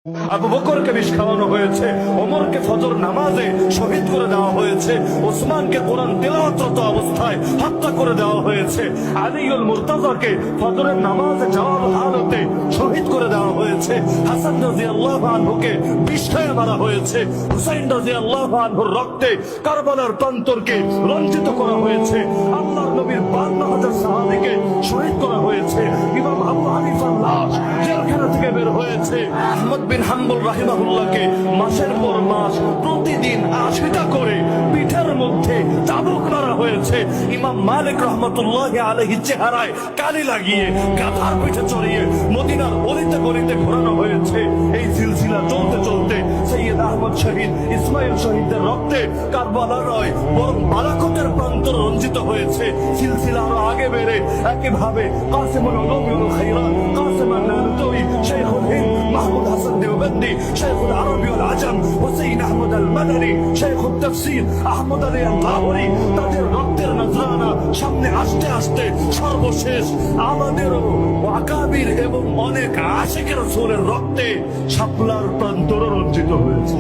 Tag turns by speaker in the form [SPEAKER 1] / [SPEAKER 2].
[SPEAKER 1] আবু বকরকে বিষ খাওয়ানো হয়েছে, ওমরকে ফজর নামাজে শহীদ করে দেওয়া হয়েছে, ওসমানকে কোরআন তেলাওয়াতরত অবস্থায় হত্যা করে দেওয়া হয়েছে, আলীউল মুর্তাজাকে ফজরের নামাজে যাওয়ার হালতে শহীদ করে দেওয়া হয়েছে, হাসান রাদিয়াল্লাহু আনহুকে বিষ খাইয়ে মারা হয়েছে, হুসাইন রাদিয়াল্লাহু আনহুর রক্তে কারবালার প্রান্তরকে রঞ্জিত করা হয়েছে, আল্লাহর নবীর 52,000 সাহাবীকে শহীদ করা হয়েছে, ইমাম আবু হানিফার লাশ জেলখানা থেকে বের হয়েছে, আহমদ বিন হাম্বল রাহিমাহুল্লাহকে মাসের পর মাস প্রতিদিন 80টা করে পিঠের মধ্যে চাবুক মারা হয়েছে, ইমাম মালিক রহমতুল্লাহি আলাইহি চেহারায় কালি লাগিয়ে গাধার পিঠে চড়িয়ে মদিনার অলিতে গলিতে ঘোরানো হয়েছে। এই সিলসিলা চলতে চলতে সৈয়দ আহমদ শহীদ, ইসমাইল শহীদদের রক্তে কারবালা নয় বরং বালাকোটের প্রান্তর রঞ্জিত হয়েছে। সিলসিলা আরো আগে বেড়ে একইভাবে কাসিমুল উলুম ওয়াল খায়রাত, কাসিম আন-নানুতুই, শাইখুল হিন্দ মাহমুদ হাসান দেওবন্দি, শাইখুল আরবি ওয়াল আজম হুসাইন আহমদ আল মাদানী, শাইখুল তাফসীর আহমদ আলী আল লাহোরী, তাদের রক্তের নজরানা সামনে আসতে আসতে সর্বশেষ আমাদেরও আকাবির এবং অনেক আশিকের রাসূলের রক্তে শাপলার প্রান্তর রঞ্জিত হয়েছে।